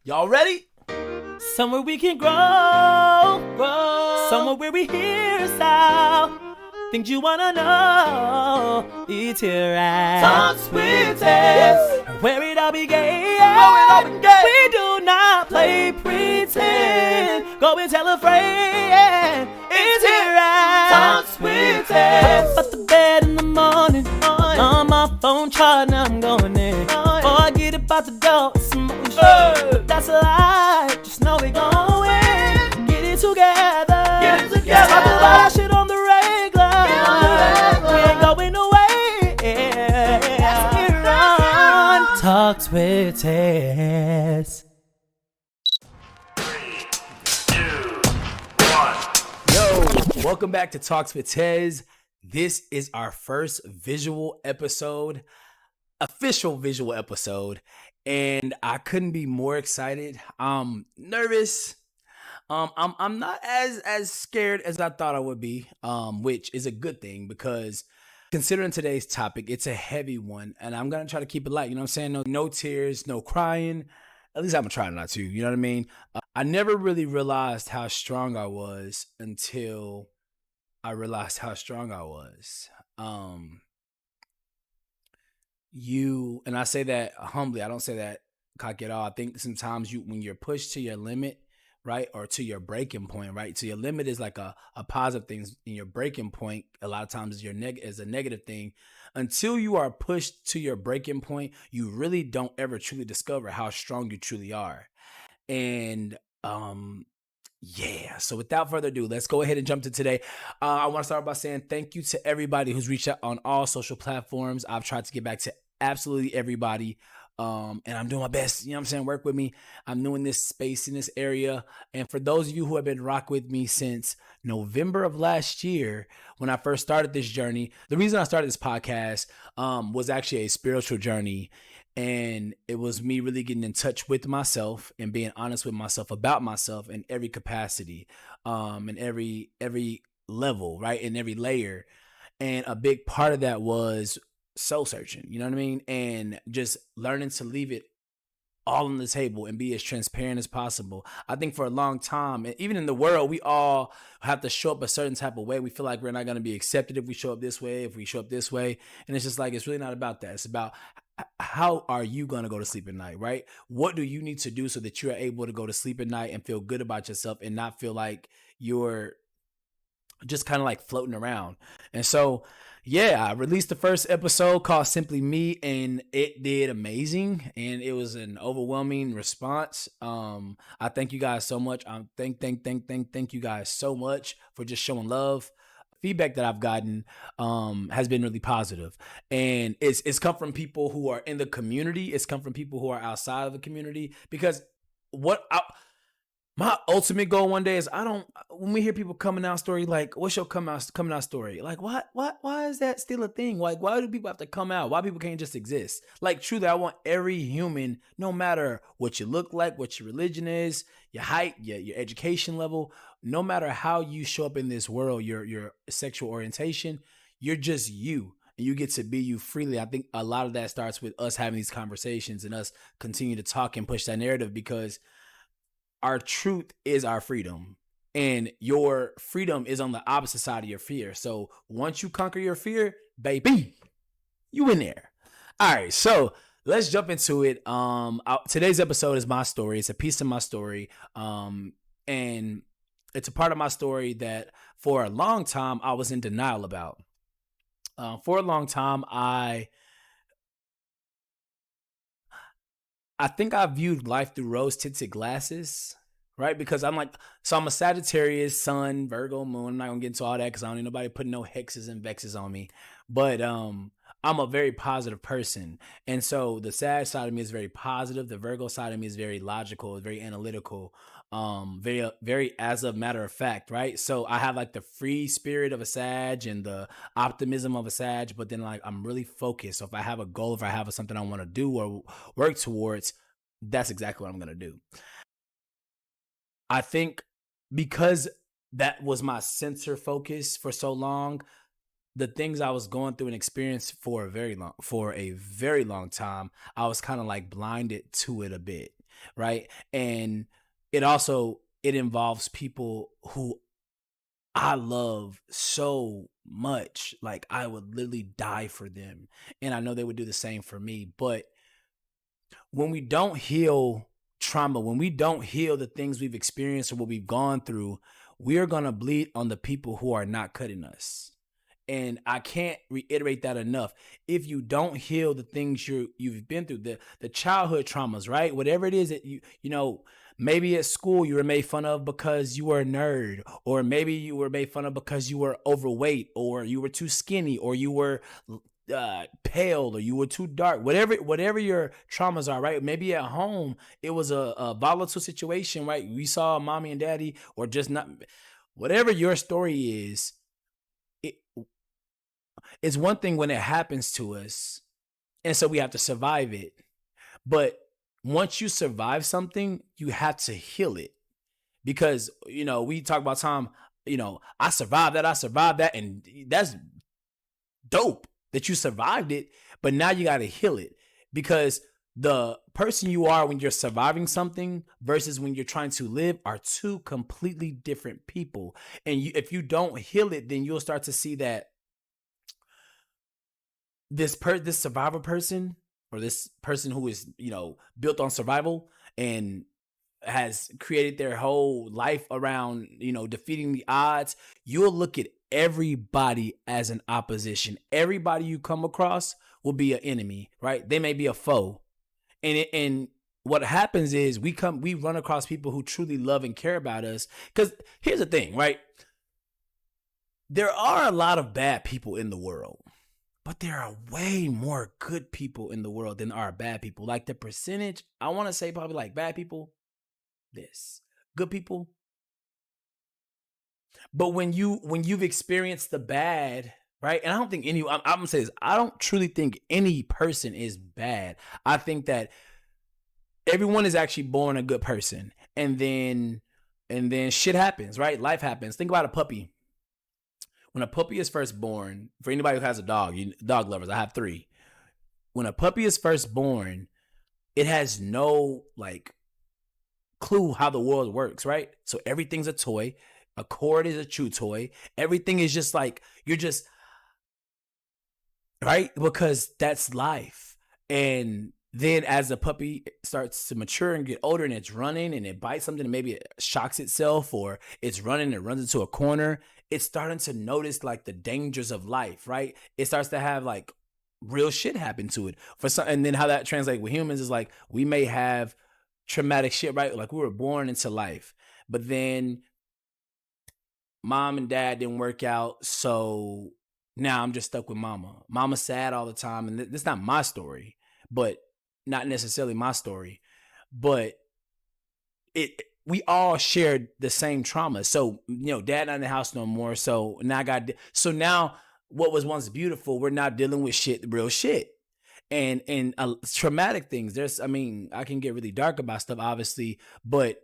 Y'all ready? Somewhere we can grow. Somewhere where we hear us out. Things you wanna know. It's here at Talks with Tez. Where it all began. We do not play pretend. Go and tell a friend. It's here at Talks with Tez. Up the bed in the morning. On my phone charting, I'm going in. Before I get about the door, it's emotion. That's a lie. Just know we going. Get it together. Talk about that shit on the regular. We ain't going away. We're on Talks with Tez. 3, 2, 1. Yo, welcome back to Talks with Tez. This is our first visual episode, official visual episode, and I couldn't be more excited. I'm nervous. I'm not as scared as I thought I would be, which is a good thing because considering today's topic, it's a heavy one, and I'm gonna try to keep it light. You know what I'm saying? No tears, no crying. At least I'm trying not to. You know what I mean? I never really realized how strong I was until I realized how strong I was. And I say that humbly. I don't say that cocky at all. I think sometimes when you're pushed to your limit, right, or to your breaking point, right. So your limit is like a positive thing, and your breaking point a lot of times is a negative thing. Until you are pushed to your breaking point, you really don't ever truly discover how strong you truly are. And yeah, so without further ado, let's go ahead and jump to today. I want to start by saying thank you to everybody who's reached out on all social platforms. I've tried to get back to absolutely everybody, and I'm doing my best. You know what I'm saying? Work with me. I'm new in this space, in this area. And for those of you who have been rock with me since November of last year, when I first started this journey, the reason I started this podcast was actually a spiritual journey. And it was me really getting in touch with myself and being honest with myself about myself in every capacity, in every level, right, in every layer. And a big part of that was soul searching, you know what I mean? And just learning to leave it all on the table and be as transparent as possible. I think for a long time, and even in the world, we all have to show up a certain type of way. We feel like we're not going to be accepted if we show up this way, if we show up this way. And it's just like, it's really not about that. It's about how are you going to go to sleep at night, right? What do you need to do so that you are able to go to sleep at night and feel good about yourself and not feel like you're just kind of like floating around? And so, yeah, I released the first episode called Simply Me, and it did amazing, and it was an overwhelming response. I thank you guys so much. Thank you guys so much for just showing love. Feedback that I've gotten has been really positive, and it's come from people who are in the community. It's come from people who are outside of the community, because my ultimate goal one day is when we hear people coming out story, like, what's your coming out story? Like, why is that still a thing? Like, why do people have to come out? Why people can't just exist? Like, truly, I want every human, no matter what you look like, what your religion is, your height, your education level, no matter how you show up in this world, your sexual orientation, you're just you. And you get to be you freely. I think a lot of that starts with us having these conversations and us continue to talk and push that narrative, because our truth is our freedom, and your freedom is on the opposite side of your fear. So once you conquer your fear, baby, you in there. All right, so let's jump into it. Today's episode is my story. It's a piece of my story, and it's a part of my story that for a long time I was in denial about. For a long time, I think I viewed life through rose-tinted glasses, right? Because I'm a Sagittarius, Sun, Virgo, Moon. I'm not gonna get into all that because I don't need nobody putting no hexes and vexes on me. But I'm a very positive person. And so the Sag side of me is very positive. The Virgo side of me is very logical, very analytical, very as a matter of fact, right? So I have like the free spirit of a Sag and the optimism of a Sag, but then like I'm really focused. So if I have a goal, if I have something I want to do or work towards, that's exactly what I'm going to do. I think because that was my center focus for so long, the things I was going through and experienced for a very long time, I was kind of like blinded to it a bit. right? And it involves people who I love so much. Like I would literally die for them. And I know they would do the same for me. But when we don't heal trauma, when we don't heal the things we've experienced or what we've gone through, we are going to bleed on the people who are not cutting us. And I can't reiterate that enough. If you don't heal the things you've been through, the childhood traumas, right? Whatever it is that maybe at school you were made fun of because you were a nerd, or maybe you were made fun of because you were overweight, or you were too skinny, or you were pale, or you were too dark. Whatever your traumas are, right? Maybe at home it was a volatile situation, right? We saw mommy and daddy, or just not. Whatever your story is, it's one thing when it happens to us, and so we have to survive it. But once you survive something, you have to heal it. Because, we talk about time, I survived that, and that's dope that you survived it, but now you got to heal it. Because the person you are when you're surviving something versus when you're trying to live are two completely different people. And if you don't heal it, then you'll start to see that this survivor person, or this person who is, built on survival and has created their whole life around, defeating the odds, you'll look at everybody as an opposition. Everybody you come across will be an enemy, right? They may be a foe. And what happens is we run across people who truly love and care about us. Because here's the thing, right? There are a lot of bad people in the world, but there are way more good people in the world than are bad people. Like the percentage, I want to say probably like bad people, good people. But when you've experienced the bad, right? And I don't think I'm gonna say this, I don't truly think any person is bad. I think that everyone is actually born a good person. And then shit happens, right? Life happens. Think about a puppy. When a puppy is first born, for anybody who has a dog, dog lovers, I have 3. When a puppy is first born, it has no clue how the world works, right? So everything's a toy. A cord is a chew toy. Everything is just you're just, right? Because that's life. And then as the puppy starts to mature and get older, and it's running and it bites something and maybe it shocks itself, or it's running and runs into a corner, it's starting to notice the dangers of life, right? It starts to have real shit happen to it. And then how that translates with humans is we may have traumatic shit, right? We were born into life, but then mom and dad didn't work out, so now I'm just stuck with mama. Mama's sad all the time, and this is not my story, but not necessarily my story, but we all shared the same trauma. So, dad not in the house no more. So now what was once beautiful, we're now dealing with real shit. And traumatic things. I can get really dark about stuff, obviously, but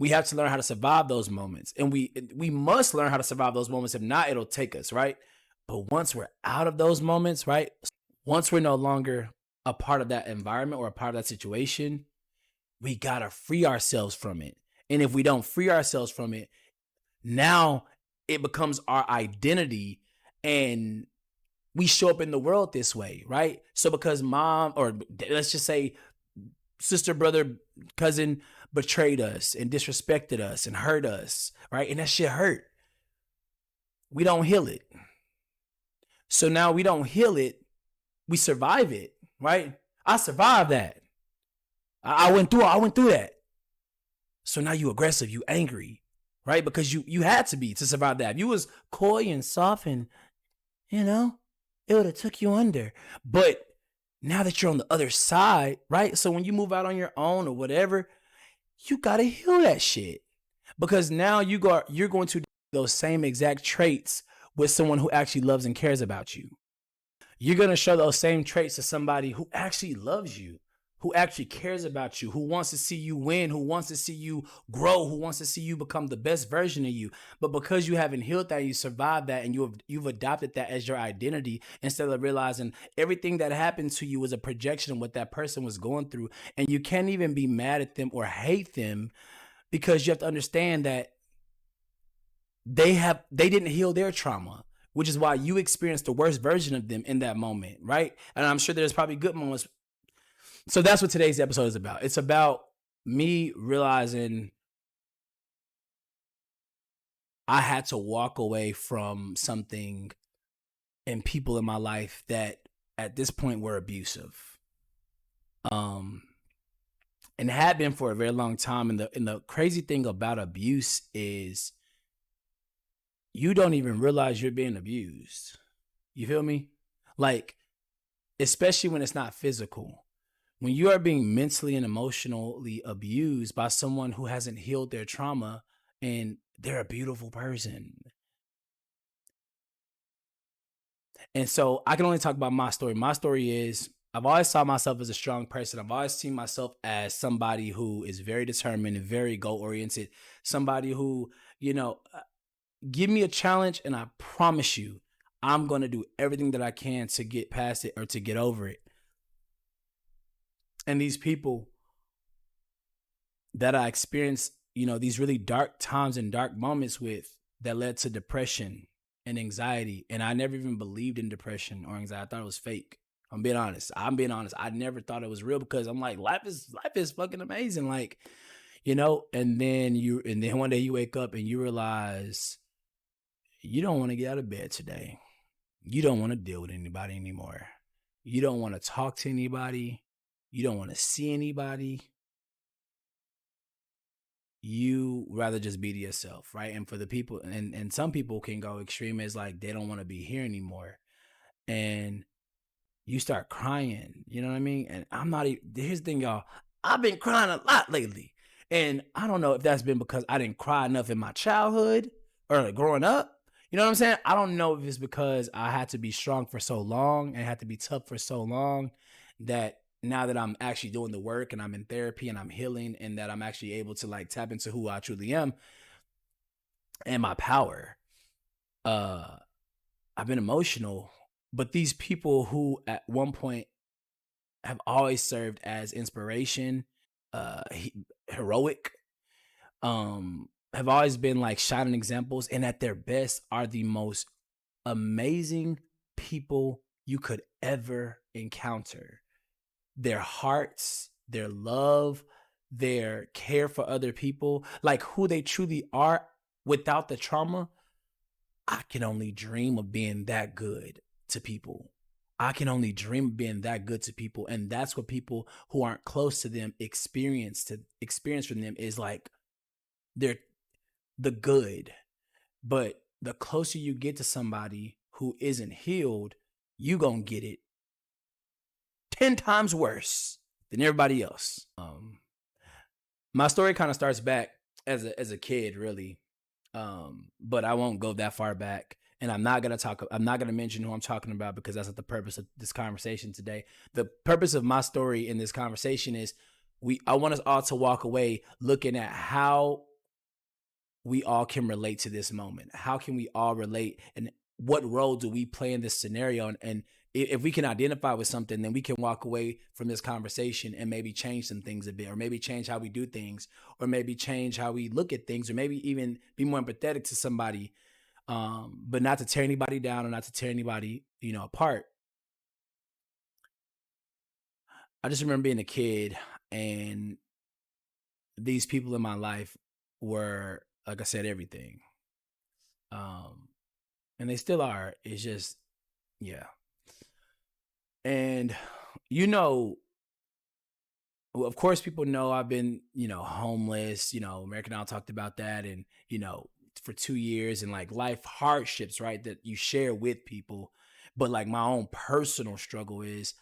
we have to learn how to survive those moments. And we must learn how to survive those moments. If not, it'll take us, right? But once we're out of those moments, right? Once we're no longer a part of that environment or a part of that situation, we gotta free ourselves from it. And if we don't free ourselves from it, now it becomes our identity, and we show up in the world this way, right? So because mom, or let's just say sister, brother, cousin betrayed us and disrespected us and hurt us, right? And that shit hurt. We don't heal it. So now we don't heal it, we survive it, right? I survived that. I went through that. So now you aggressive, you angry, right? Because you had to be to survive that. If you was coy and soft and, it would have took you under. But now that you're on the other side, right? So when you move out on your own or whatever, you got to heal that shit. Because now you're going to do those same exact traits with someone who actually loves and cares about you. You're going to show those same traits to somebody who actually loves you, who actually cares about you, who wants to see you win, who wants to see you grow, who wants to see you become the best version of you. But because you haven't healed that, you survived that, and you've adopted that as your identity, instead of realizing everything that happened to you was a projection of what that person was going through. And you can't even be mad at them or hate them, because you have to understand that they didn't heal their trauma, which is why you experienced the worst version of them in that moment, right? And I'm sure there's probably good moments. So that's what today's episode is about. It's about me realizing I had to walk away from something and people in my life that at this point were abusive. And had been for a very long time. And the crazy thing about abuse is you don't even realize you're being abused. You feel me? Like, especially when it's not physical. When you are being mentally and emotionally abused by someone who hasn't healed their trauma, and they're a beautiful person. And so I can only talk about my story. My story is, I've always saw myself as a strong person. I've always seen myself as somebody who is very determined and very goal-oriented. Somebody who, give me a challenge and I promise you, I'm going to do everything that I can to get past it or to get over it. And these people that I experienced, these really dark times and dark moments with, that led to depression and anxiety. And I never even believed in depression or anxiety. I thought it was fake. I'm being honest. I never thought it was real, because I'm like, life is fucking amazing. Like, and then one day you wake up and you realize you don't want to get out of bed today. You don't want to deal with anybody anymore. You don't want to talk to anybody. You don't want to see anybody. You rather just be to yourself, right? And for the people, and some people can go extreme as like they don't want to be here anymore. And you start crying, you know what I mean? And I'm not even, here's the thing, y'all. I've been crying a lot lately. And I don't know if that's been because I didn't cry enough in my childhood or growing up. You know what I'm saying? I don't know if it's because I had to be strong for so long and had to be tough for so long, that now that I'm actually doing the work and I'm in therapy and I'm healing, and that I'm actually able to like tap into who I truly am and my power. I've been emotional, but these people who at one point have always served as inspiration, heroic, have always been like shining examples, and at their best are the most amazing people you could ever encounter. Their hearts, their love, their care for other people, like who they truly are without the trauma. I can only dream of being that good to people. I can only dream of being that good to people. And that's what people who aren't close to them experience from them, is like they're the good. But the closer you get to somebody who isn't healed, you gonna get it 10 times worse than everybody else. My story kind of starts back as a kid, really. But I won't go that far back. And I'm not gonna mention who I'm talking about, because that's not the purpose of this conversation today. The purpose of my story in this conversation is I want us all to walk away looking at how we all can relate to this moment. How can we all relate, and what role do we play in this scenario? And if we can identify with something, then we can walk away from this conversation and maybe change some things a bit, or maybe change how we do things, or maybe change how we look at things, or maybe even be more empathetic to somebody, but not to tear anybody down or not to tear anybody, apart. I just remember being a kid, and these people in my life were, like I said, everything. And they still are. It's just, yeah. And, of course, people know I've been, homeless. American Idol talked about that. And, for 2 years, and like life hardships, right, that you share with people. But like my own personal struggle is,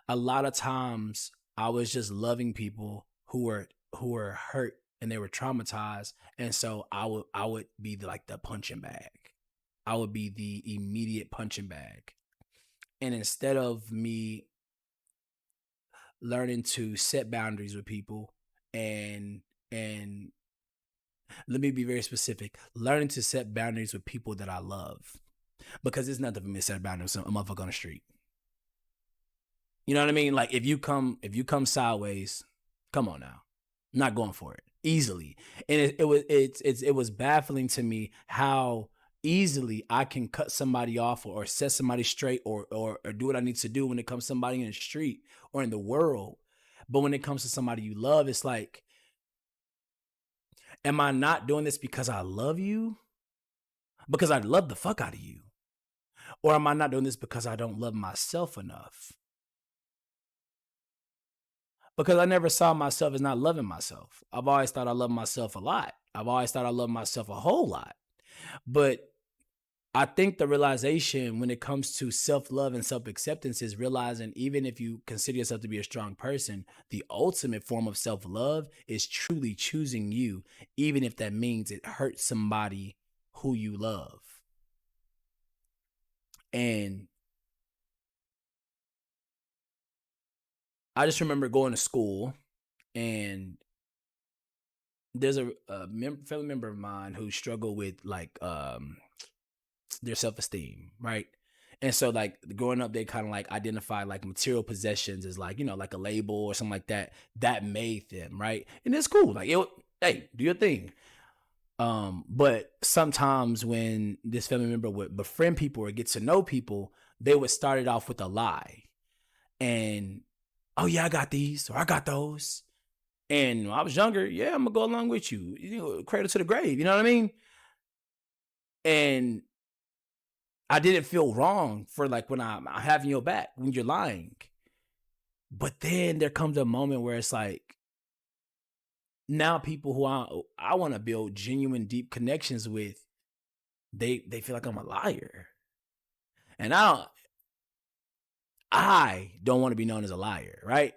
a lot of times I was just loving people who were hurt and they were traumatized. And so I would be like the punching bag. I would be the immediate punching bag. And instead of me learning to set boundaries with people, and let me be very specific, learning to set boundaries with people that I love. Because it's nothing for me to set boundaries with a motherfucker on the street. You know what I mean? Like if you come sideways, come on now. I'm not going for it easily. And it was baffling to me how easily I can cut somebody off or set somebody straight or do what I need to do when it comes to somebody in the street or in the world. But when it comes to somebody you love, it's like, am I not doing this because I love you? Because I love the fuck out of you? Or am I not doing this because I don't love myself enough? Because I never saw myself as not loving myself. I've always thought I loved myself a lot. I've always thought I loved myself a whole lot. But I think the realization when it comes to self-love and self-acceptance is realizing even if you consider yourself to be a strong person, the ultimate form of self-love is truly choosing you, even if that means it hurts somebody who you love. And I just remember going to school, and there's a family member of mine who struggled with like their self-esteem, right? And so like growing up, they kind of like identify like material possessions as like, you know, like a label or something like that made them, right? And it's cool. Like, hey, do your thing. But sometimes when this family member would befriend people or get to know people, they would start it off with a lie. And, oh yeah, I got these or I got those. And when I was younger, yeah, I'm gonna go along with you, cradle to the grave. You know what I mean? And I didn't feel wrong for like when I'm having your back when you're lying. But then there comes a moment where it's like, now people who I want to build genuine, deep connections with, they feel like I'm a liar. And I don't want to be known as a liar, right?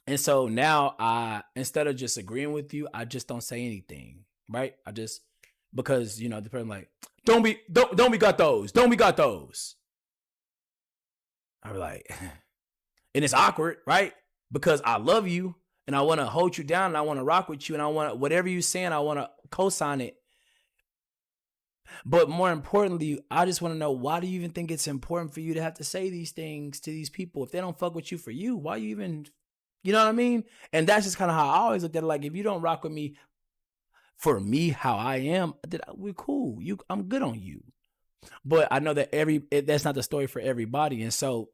And so now instead of just agreeing with you, I just don't say anything, right? Because, you know, the person like, don't we got those. Don't we got those. I be like, and it's awkward, right? Because I love you and I want to hold you down and I want to rock with you and I want to, whatever you're saying, I want to co-sign it. But more importantly, I just want to know, why do you even think it's important for you to have to say these things to these people? If they don't fuck with you for you, why you even, you know what I mean? And that's just kind of how I always looked at it. Like, if you don't rock with me for me, how I am, we're cool. I'm good on you. But I know that that's not the story for everybody. And so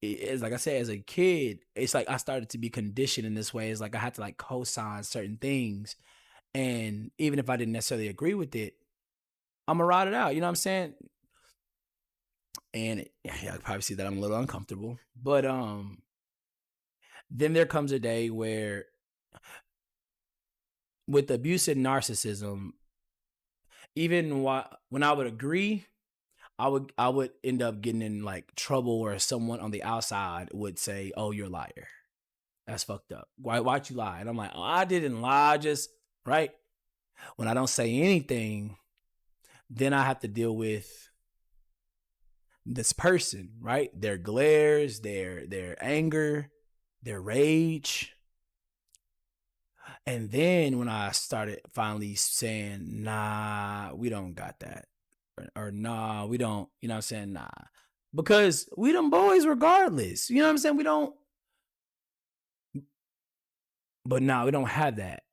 it's like I said, as a kid, it's like I started to be conditioned in this way. It's like I had to like co-sign certain things. And even if I didn't necessarily agree with it, I'm gonna ride it out. You know what I'm saying? And yeah, I probably see that I'm a little uncomfortable. But then there comes a day where with abuse and narcissism, even when I would agree, I would end up getting in like trouble, or someone on the outside would say, "Oh, you're a liar. That's fucked up. Why'd you lie?" And I'm like, "Oh, I didn't lie, just right." When I don't say anything, then I have to deal with this person, right? Their glares, their anger, their rage. And then when I started finally saying, "Nah, we don't got that," or "Nah, we don't," you know what I'm saying? Nah. Because we them boys regardless. You know what I'm saying? We don't. But nah, we don't have that.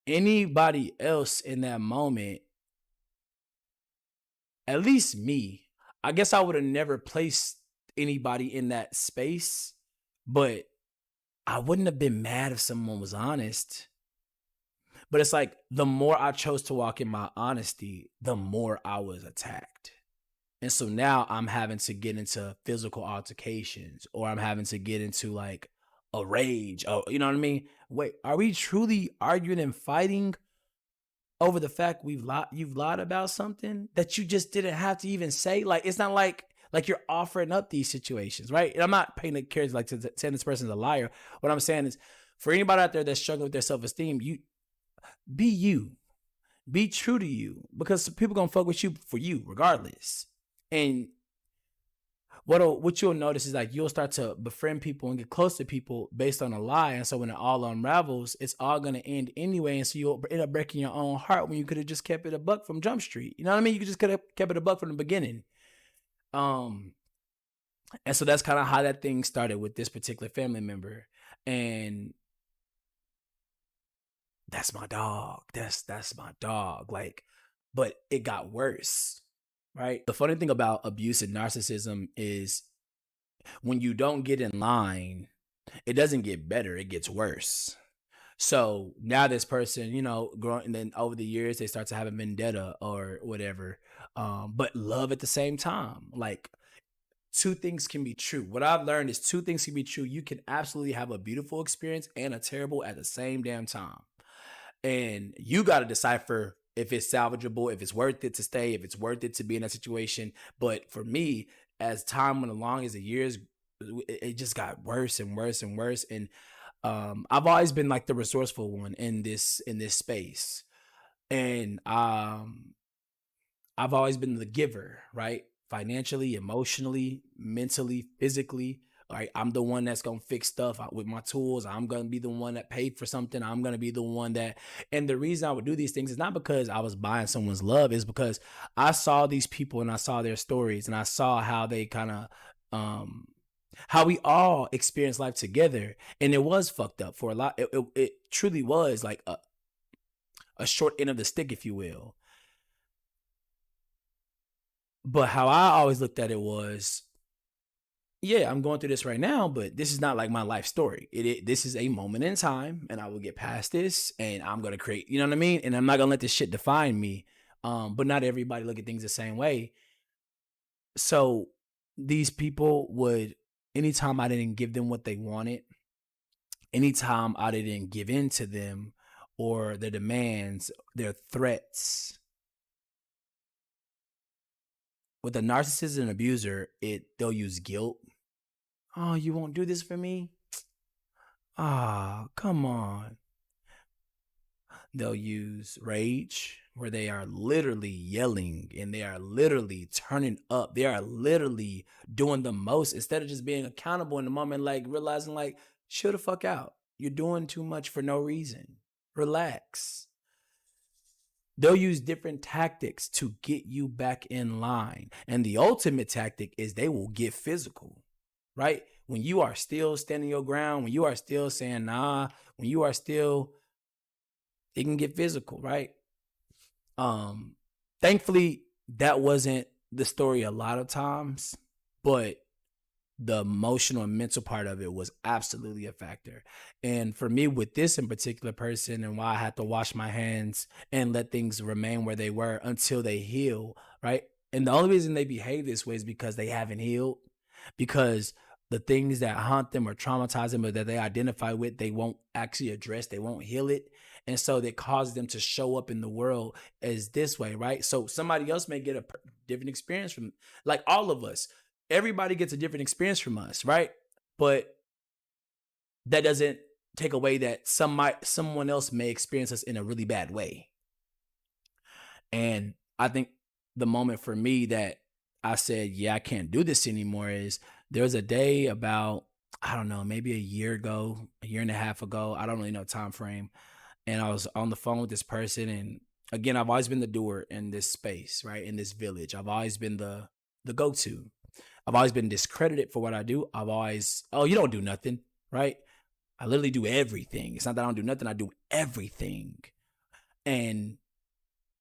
Anybody else in that moment, at least me, I guess I would have never placed anybody in that space, but I wouldn't have been mad if someone was honest. But it's like the more I chose to walk in my honesty, the more I was attacked. And so now I'm having to get into physical altercations, or I'm having to get into like a rage. Oh, you know what I mean? Wait, are we truly arguing and fighting over the fact you've lied about something that you just didn't have to even say? Like, it's not like you're offering up these situations, right? And I'm not painting the character like to saying this person's a liar. What I'm saying is, for anybody out there that's struggling with their self-esteem, you, be true to you, because people gonna fuck with you for you regardless. And what you'll notice is like you'll start to befriend people and get close to people based on a lie. And so when it all unravels, it's all gonna end anyway. And so you'll end up breaking your own heart when you could have just kept it a buck from Jump Street. You know what I mean? You just could have kept it a buck from the beginning. And so that's kind of how that thing started with this particular family member. And that's my dog. That's my dog. Like, but it got worse, right? The funny thing about abuse and narcissism is when you don't get in line, it doesn't get better, it gets worse. So now this person, growing, and then over the years they start to have a vendetta or whatever, but love at the same time. Like, two things can be true. What I've learned is two things can be true. You can absolutely have a beautiful experience and a terrible at the same damn time. And you got to decipher if it's salvageable, if it's worth it to stay, if it's worth it to be in that situation. But for me, as time went along, as the years, it just got worse and worse and worse. And I've always been like the resourceful one in this space. And I've always been the giver, right? Financially, emotionally, mentally, physically. Right, I'm the one that's gonna fix stuff with my tools. I'm gonna be the one that paid for something. I'm gonna be the one that. And the reason I would do these things is not because I was buying someone's love. Is because I saw these people and I saw their stories and I saw how they kind of, how we all experience life together. And it was fucked up for a lot. It truly was like a short end of the stick, if you will. But how I always looked at it was, yeah, I'm going through this right now, but this is not like my life story. This is a moment in time, and I will get past this, and I'm gonna create. You know what I mean? And I'm not gonna let this shit define me. But not everybody look at things the same way. So these people would, anytime I didn't give them what they wanted, anytime I didn't give in to them or their demands, their threats. With a narcissist and abuser, they'll use guilt. Oh, you won't do this for me? Ah, come on. They'll use rage, where they are literally yelling and they are literally turning up. They are literally doing the most instead of just being accountable in the moment, like realizing like, chill the fuck out. You're doing too much for no reason. Relax. They'll use different tactics to get you back in line. And the ultimate tactic is they will get physical, right? When you are still standing your ground, when you are still saying nah, when you are still, it can get physical, right? Thankfully, that wasn't the story a lot of times, but the emotional and mental part of it was absolutely a factor. And for me, with this in particular person, and why I had to wash my hands and let things remain where they were until they heal, right? And the only reason they behave this way is because they haven't healed, because the things that haunt them or traumatize them or that they identify with, they won't actually address, they won't heal it. And so that causes them to show up in the world as this way, right? So somebody else may get a different experience from, like all of us. Everybody gets a different experience from us, right? But that doesn't take away that someone else may experience us in a really bad way. And I think the moment for me that I said, yeah, I can't do this anymore is there was a day about, I don't know, maybe a year ago, a year and a half ago. I don't really know time frame. And I was on the phone with this person. And again, I've always been the doer in this space, right? In this village. I've always been the go-to. I've always been discredited for what I do. I've always, oh, you don't do nothing, right? I literally do everything. It's not that I don't do nothing. I do everything. And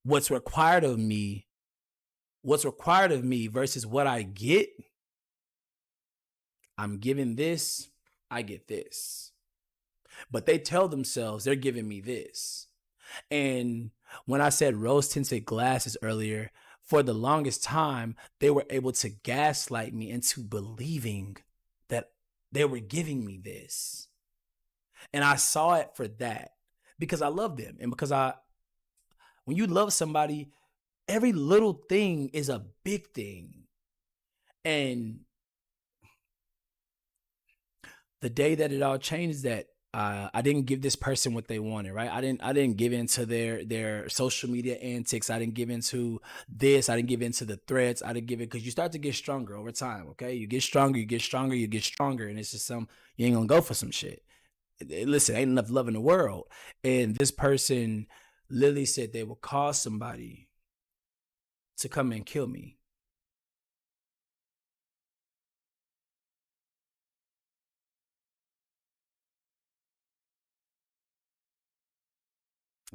what's required of me versus what I get, I'm given this, I get this. But they tell themselves they're giving me this. And when I said rose-tinted glasses earlier, for the longest time, they were able to gaslight me into believing that they were giving me this. And I saw it for that because I love them. And because when you love somebody, every little thing is a big thing. And the day that it all changed, that I didn't give this person what they wanted, right? I didn't give into their social media antics. I didn't give into this. I didn't give into the threats. I didn't give it because you start to get stronger over time. Okay, you get stronger, you get stronger, you get stronger, and it's just you ain't gonna go for some shit. Listen, ain't enough love in the world, and this person literally said they will call somebody to come and kill me.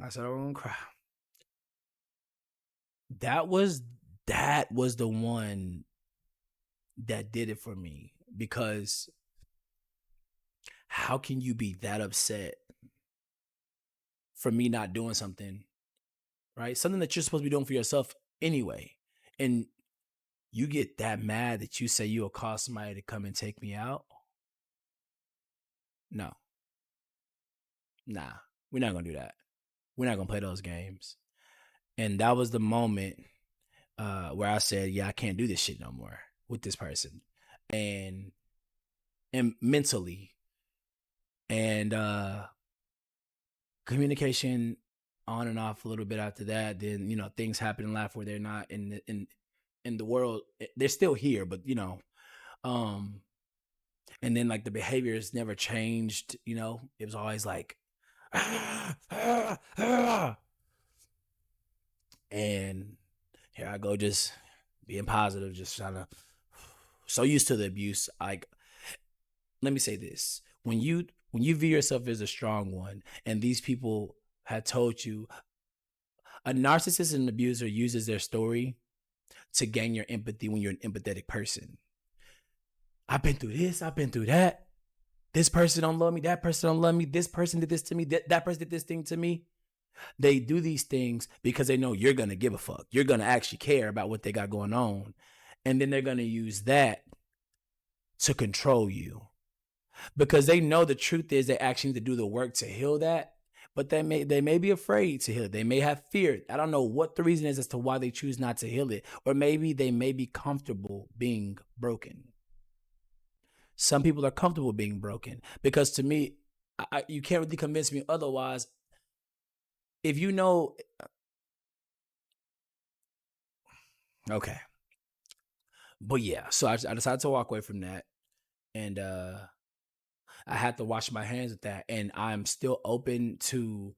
I said, I'm gonna cry. That was that was the one that did it for me because how can you be that upset for me not doing something, right? Something that you're supposed to be doing for yourself anyway. And you get that mad that you say you'll call somebody to come and take me out? No. Nah. We're not gonna do that. We're not gonna play those games. And that was the moment where I said, yeah, I can't do this shit no more with this person. And mentally. And communication on and off a little bit after that. Then, things happen in life where they're not in the world. They're still here, but and then like the behaviors never changed, it was always like and here I go, just being positive, just trying to, so used to the abuse. Like, let me say this: when you view yourself as a strong one, and these people had told you, a narcissist and an abuser uses their story to gain your empathy when you're an empathetic person. I've been through this, I've been through that. This person don't love me, that person don't love me, this person did this to me, that person did this thing to me. They do these things because they know you're going to give a fuck. You're going to actually care about what they got going on. And then they're going to use that to control you. Because they know the truth is they actually need to do the work to heal that. But they may be afraid to heal it. They may have fear. I don't know what the reason is as to why they choose not to heal it. Or maybe they may be comfortable being broken. Some people are comfortable being broken. Because to me, you can't really convince me otherwise. If you know, okay. But yeah, so I decided to walk away from that. And I had to wash my hands with that. And I'm still open to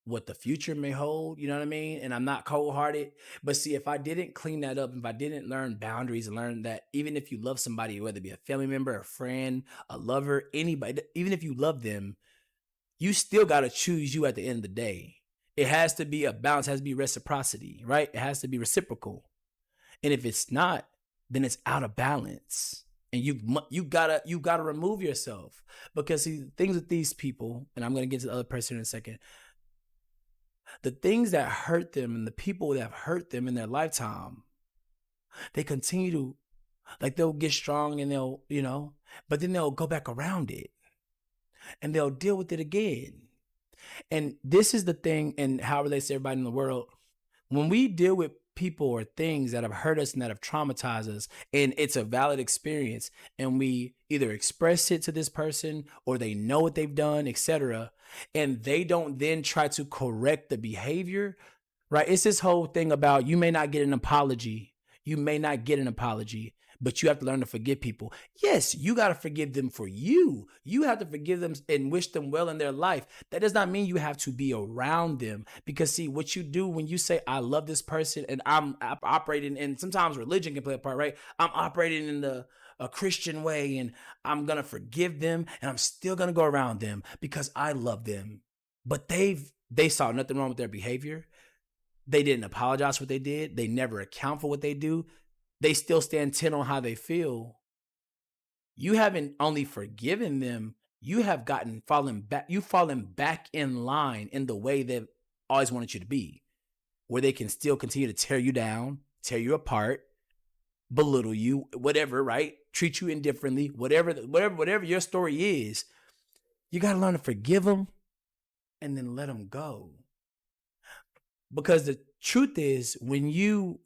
what the future may hold, you know what I mean? And I'm not cold-hearted. But see, if I didn't clean that up, if I didn't learn boundaries and learn that even if you love somebody, whether it be a family member, a friend, a lover, anybody, even if you love them, you still got to choose you at the end of the day. It has to be a balance, it has to be reciprocity, right? It has to be reciprocal. And if it's not, then it's out of balance. And you gotta remove yourself. Because see, the things with these people, and I'm gonna get to the other person in a second, the things that hurt them and the people that have hurt them in their lifetime, they continue to, like, they'll get strong and they'll, but then they'll go back around it. And they'll deal with it again. And this is the thing, and how it relates to everybody in the world. When we deal with people or things that have hurt us and that have traumatized us, and it's a valid experience, and we either express it to this person or they know what they've done, etc., and they don't then try to correct the behavior, right? It's this whole thing about you may not get an apology. You may not get an apology, but you have to learn to forgive people. Yes, you got to forgive them for you. You have to forgive them and wish them well in their life. That does not mean you have to be around them. Because see, what you do when you say, I love this person, and I'm operating, and sometimes religion can play a part, right? I'm operating in a Christian way, and I'm going to forgive them, and I'm still going to go around them because I love them. But they saw nothing wrong with their behavior. They didn't apologize for what they did. They never account for what they do. They still stand 10 on how they feel. You haven't only forgiven them, you have fallen back in line in the way they've always wanted you to be, where they can still continue to tear you down, tear you apart, belittle you, whatever, right? Treat you indifferently, whatever your story is. You got to learn to forgive them and then let them go. Because the truth is, when you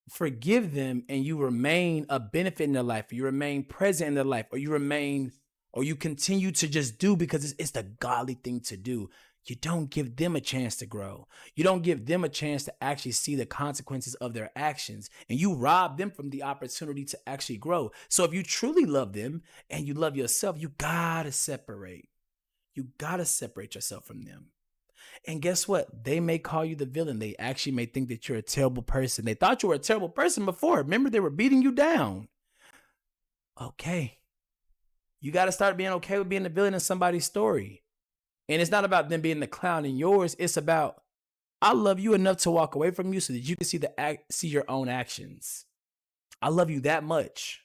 forgive them and you remain a benefit in their life, or you remain present in their life, or you remain or you continue to just do because it's the godly thing to do. You don't give them a chance to grow. You don't give them a chance to actually see the consequences of their actions, and you rob them from the opportunity to actually grow. So if you truly love them and you love yourself, you gotta separate. You gotta separate yourself from them. And guess what? They may call you the villain. They actually may think that you're a terrible person. They thought you were a terrible person before. Remember, they were beating you down. Okay. You got to start being okay with being the villain in somebody's story. And it's not about them being the clown in yours. It's about, I love you enough to walk away from you so that you can see your own actions. I love you that much.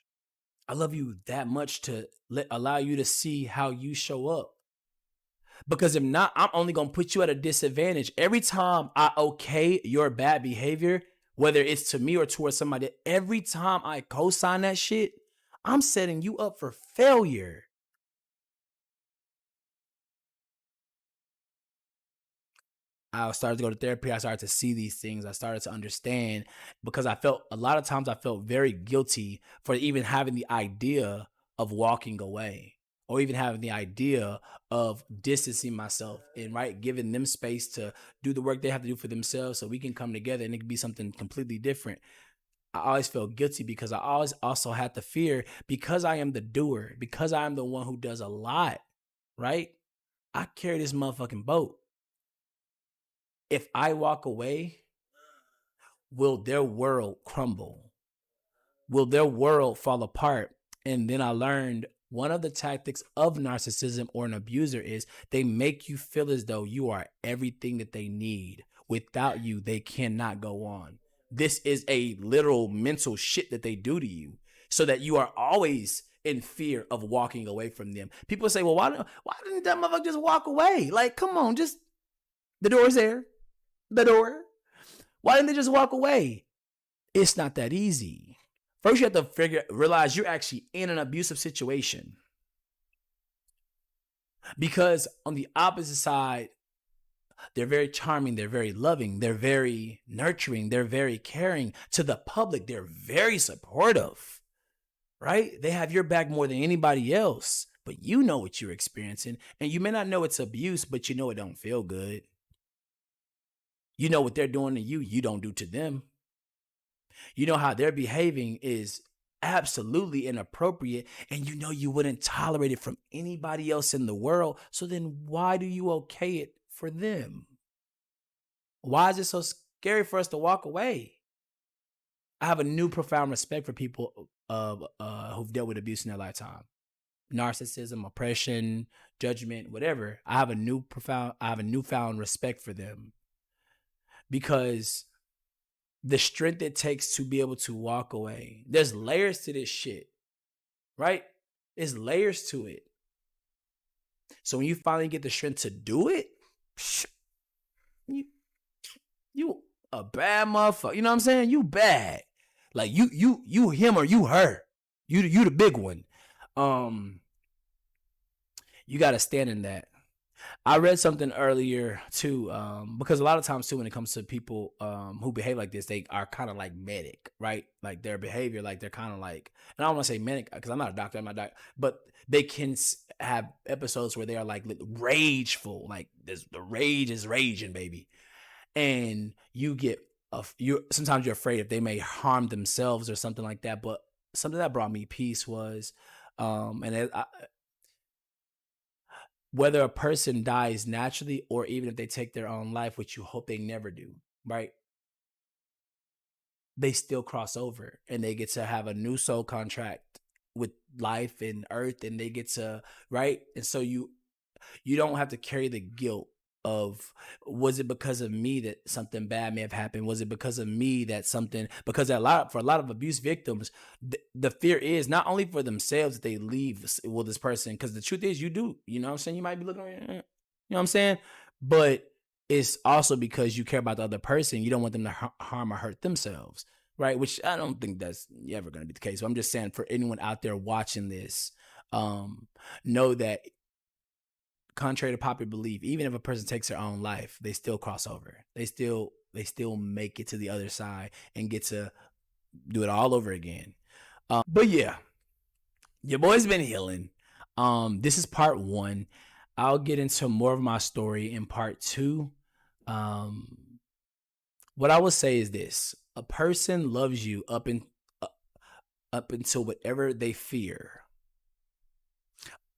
I love you that much to allow you to see how you show up. Because if not, I'm only going to put you at a disadvantage. Every time I okay your bad behavior, whether it's to me or towards somebody, every time I co-sign that shit, I'm setting you up for failure. I started to go to therapy. I started to see these things. I started to understand, because a lot of times I felt very guilty for even having the idea of walking away, or even having the idea of distancing myself and giving them space to do the work they have to do for themselves so we can come together and it can be something completely different. I always felt guilty because I always also had the fear, because I am the doer, because I am the one who does a lot, right? I carry this motherfucking boat. If I walk away, will their world crumble? Will their world fall apart? And then I learned one of the tactics of narcissism or an abuser is they make you feel as though you are everything that they need. Without you, they cannot go on. This is a literal mental shit that they do to you, so that you are always in fear of walking away from them. People say, well, why didn't that motherfucker just walk away? Like, come on, just, the door's there. The door. Why didn't they just walk away? It's not that easy. First, you have to realize you're actually in an abusive situation. Because on the opposite side, they're very charming, they're very loving, they're very nurturing, they're very caring. To the public, they're very supportive, right? They have your back more than anybody else. But you know what you're experiencing, and you may not know it's abuse, but you know it don't feel good. You know what they're doing to you, you don't do to them. You know how they're behaving is absolutely inappropriate, and you know you wouldn't tolerate it from anybody else in the world. So then why do you okay it for them? Why is it so scary for us to walk away? I have a new profound respect for people who've dealt with abuse in their lifetime. Narcissism, oppression, judgment, whatever. I have a newfound respect for them. Because the strength it takes to be able to walk away, there's layers to this shit, right? There's layers to it. So when you finally get the strength to do it, you a bad motherfucker. You know what I'm saying? You bad. Like you him or you her. You the big one. You got to stand in that. I read something earlier too, because a lot of times too, when it comes to people who behave like this, they are kind of like manic, right? Like their behavior, like they're kind of like, and I don't want to say manic because I'm not a doctor, but they can have episodes where they are like rageful, like the rage is raging, baby, and sometimes you're afraid if they may harm themselves or something like that. But something that brought me peace was, whether a person dies naturally or even if they take their own life, which you hope they never do, right? They still cross over and they get to have a new soul contract with life and earth, and they get to, right? And so you don't have to carry the guilt of, was it because of me that something bad may have happened? Was it because of me that something, because for a lot of abuse victims, the fear is not only for themselves that they leave this person, because the truth is you do, you know what I'm saying? You might be looking, you know what I'm saying? But it's also because you care about the other person. You don't want them to harm or hurt themselves, right? Which I don't think that's ever going to be the case. So I'm just saying, for anyone out there watching this, know that contrary to popular belief, even if a person takes their own life, they still cross over. They still make it to the other side and get to do it all over again. But yeah, your boy's been healing. This is part one. I'll get into more of my story in part two. What I would say is this: a person loves you up until whatever they fear.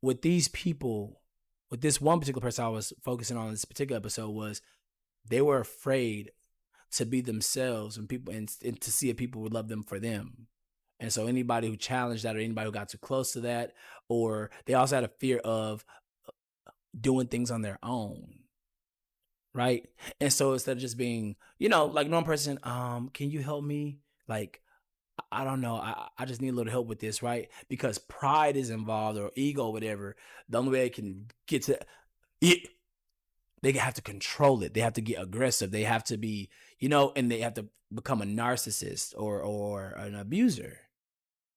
With these people, with this one particular person I was focusing on in this particular episode, was they were afraid to be themselves and people and to see if people would love them for them. And so anybody who challenged that, or anybody who got too close to that, or they also had a fear of doing things on their own. Right. And so instead of just being, like normal person, can you help me? Like, I don't know. I just need a little help with this, right? Because pride is involved, or ego, or whatever. The only way they can get to it, they have to control it. They have to get aggressive. They have to be, and they have to become a narcissist or an abuser.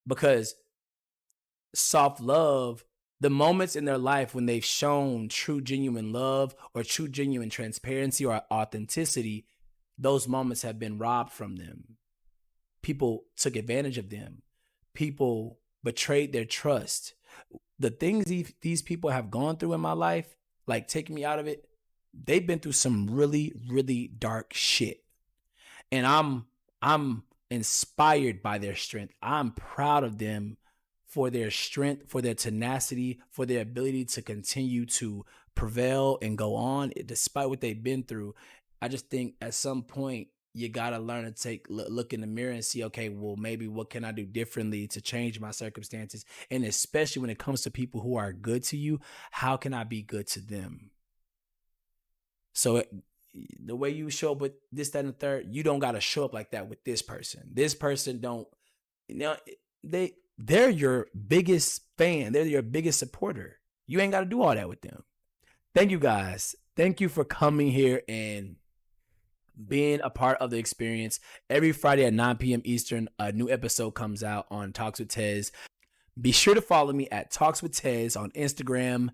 Because soft love, the moments in their life when they've shown true, genuine love or true, genuine transparency or authenticity, those moments have been robbed from them. People took advantage of them. People betrayed their trust. The things these people have gone through in my life, like taking me out of it, they've been through some really, really dark shit. And I'm inspired by their strength. I'm proud of them for their strength, for their tenacity, for their ability to continue to prevail and go on despite what they've been through. I just think at some point you got to learn to look in the mirror and see, okay, well, maybe what can I do differently to change my circumstances? And especially when it comes to people who are good to you, how can I be good to them? So the way you show up with this, that, and the third, you don't got to show up like that with this person. This person don't, they're your biggest fan. They're your biggest supporter. You ain't got to do all that with them. Thank you guys. Thank you for coming here and being a part of the experience. Every Friday at 9 p.m. Eastern, a new episode comes out on Talks with Tez. Be sure to follow me at Talks with Tez on Instagram.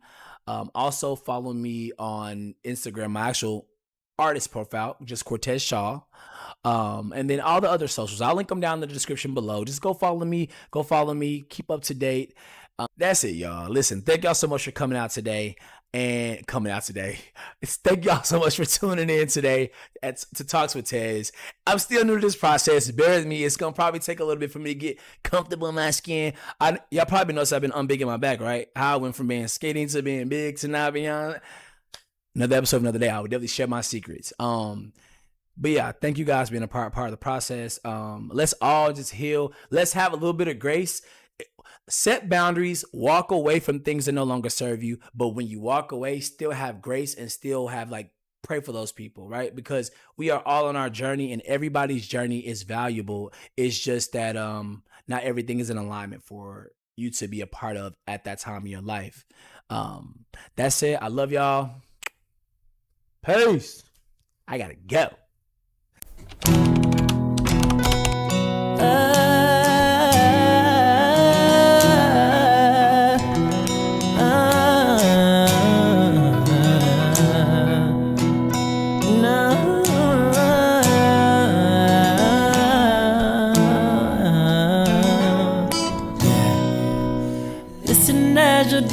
Also follow me on Instagram, my actual artist profile, just Cortez Shaw. And then all the other socials, I'll link them down in the description below. Just go follow me. Keep up to date. That's it, y'all. Listen, thank y'all so much for coming out today. Thank y'all so much for tuning in today to Talks with Tez. I'm still new to this process. Bear with me. It's going to probably take a little bit for me to get comfortable in my skin. Y'all probably noticed I've been unbigging my back, right? How I went from being skating to being big to now beyond. Another episode, another day. I would definitely share my secrets. But yeah, thank you guys for being a part of the process. Let's all just heal. Let's have a little bit of grace. Set boundaries, walk away from things that no longer serve you. But when you walk away, still have grace and still have pray for those people, right? Because we are all on our journey and everybody's journey is valuable. It's just that not everything is in alignment for you to be a part of at that time in your life. That's it. I love y'all. Peace. I gotta go.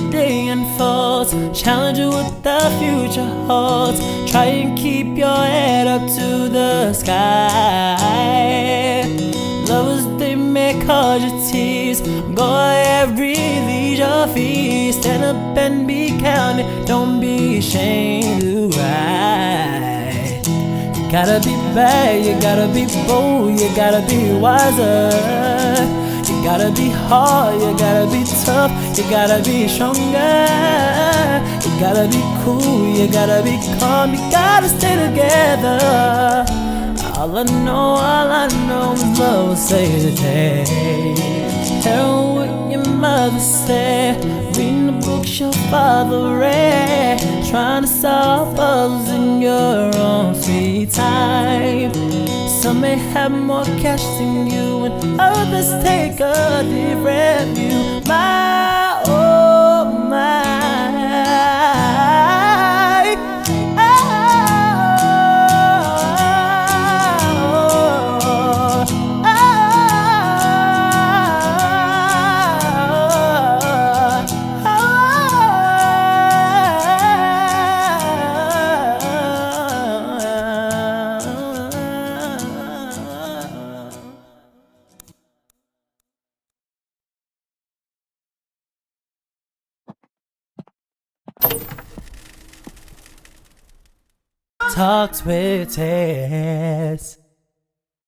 Day unfolds, challenge you with the future holds. Try and keep your head up to the sky. Lovers, they may cause you tears. Go ahead, release your fears. Stand up and be counted. Don't be ashamed to ride. You gotta be bad, you gotta be bold, you gotta be wiser. You gotta be hard, you gotta be tough, you gotta be stronger. You gotta be cool, you gotta be calm, you gotta stay together. All I know is love will save the day. Hear what your mother said, reading the books your father read, trying to solve puzzles in your own free time. Some may have more cash than you, and others take a different view. My, oh my, oh, Talks with Tess.